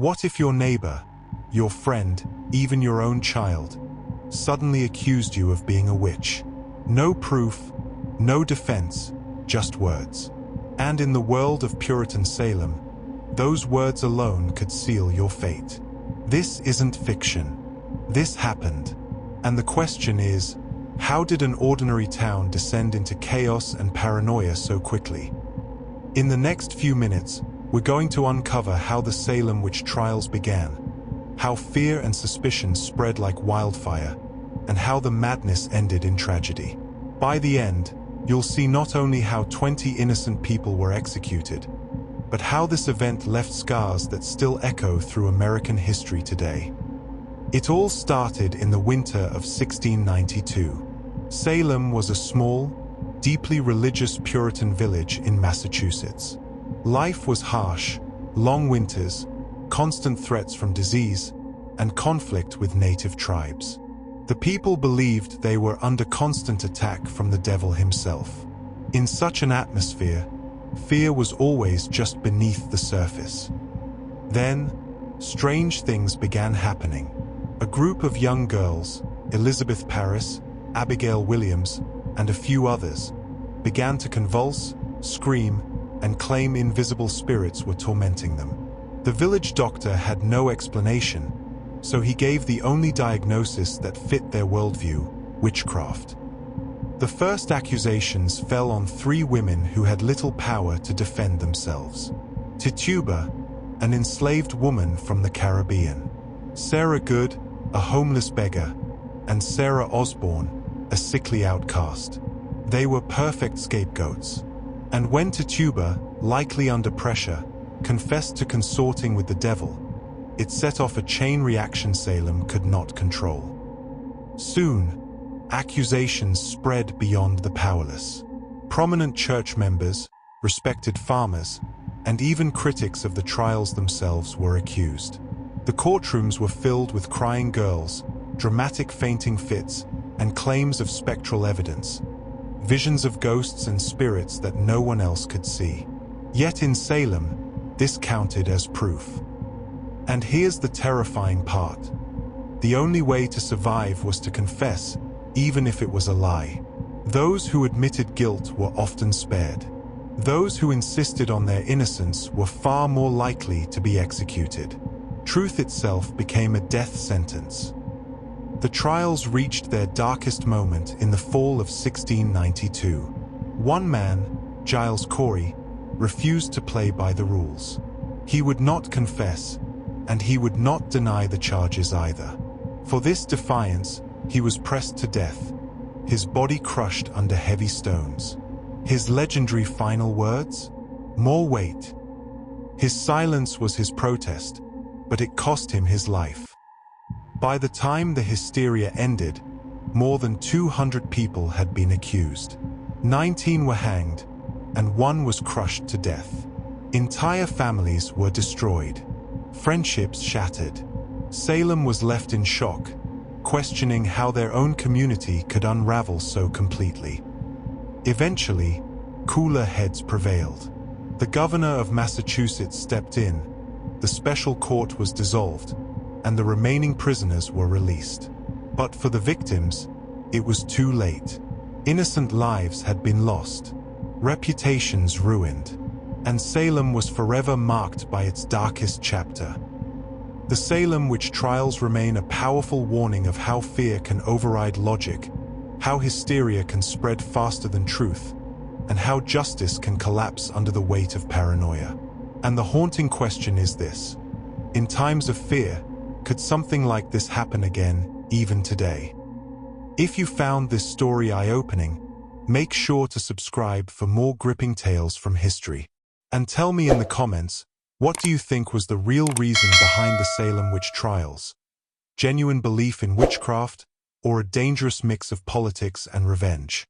What if your neighbor, your friend, even your own child, suddenly accused you of being a witch? No proof, no defense, just words. And in the world of Puritan Salem, those words alone could seal your fate. This isn't fiction. This happened. And the question is, how did an ordinary town descend into chaos and paranoia so quickly? In the next few minutes, we're going to uncover how the Salem Witch Trials began, how fear and suspicion spread like wildfire, and how the madness ended in tragedy. By the end, you'll see not only how 20 innocent people were executed, but how this event left scars that still echo through American history today. It all started in the winter of 1692. Salem was a small, deeply religious Puritan village in Massachusetts. Life was harsh, long winters, constant threats from disease, and conflict with native tribes. The people believed they were under constant attack from the devil himself. In such an atmosphere, fear was always just beneath the surface. Then, strange things began happening. A group of young girls, Elizabeth Parris, Abigail Williams, and a few others, began to convulse, scream, and claim invisible spirits were tormenting them. The village doctor had no explanation, so he gave the only diagnosis that fit their worldview: witchcraft. The first accusations fell on 3 women who had little power to defend themselves. Tituba, an enslaved woman from the Caribbean; Sarah Good, a homeless beggar; and Sarah Osborne, a sickly outcast. They were perfect scapegoats. And when Tituba, likely under pressure, confessed to consorting with the devil, it set off a chain reaction Salem could not control. Soon, accusations spread beyond the powerless. Prominent church members, respected farmers, and even critics of the trials themselves were accused. The courtrooms were filled with crying girls, dramatic fainting fits, and claims of spectral evidence, visions of ghosts and spirits that no one else could see. Yet in Salem, this counted as proof. And here's the terrifying part. The only way to survive was to confess, even if it was a lie. Those who admitted guilt were often spared. Those who insisted on their innocence were far more likely to be executed. Truth itself became a death sentence. The trials reached their darkest moment in the fall of 1692. One man, Giles Corey, refused to play by the rules. He would not confess, and he would not deny the charges either. For this defiance, he was pressed to death, his body crushed under heavy stones. His legendary final words? More weight. His silence was his protest, but it cost him his life. By the time the hysteria ended, more than 200 people had been accused. 19 were hanged, and 1 was crushed to death. Entire families were destroyed. Friendships shattered. Salem was left in shock, questioning how their own community could unravel so completely. Eventually, cooler heads prevailed. The governor of Massachusetts stepped in, the special court was dissolved, and the remaining prisoners were released. But for the victims, it was too late. Innocent lives had been lost, reputations ruined, and Salem was forever marked by its darkest chapter. The Salem Witch Trials remain a powerful warning of how fear can override logic, how hysteria can spread faster than truth, and how justice can collapse under the weight of paranoia. And the haunting question is this: in times of fear, could something like this happen again, even today? If you found this story eye-opening, make sure to subscribe for more gripping tales from history. And tell me in the comments, what do you think was the real reason behind the Salem Witch Trials? Genuine belief in witchcraft, or a dangerous mix of politics and revenge?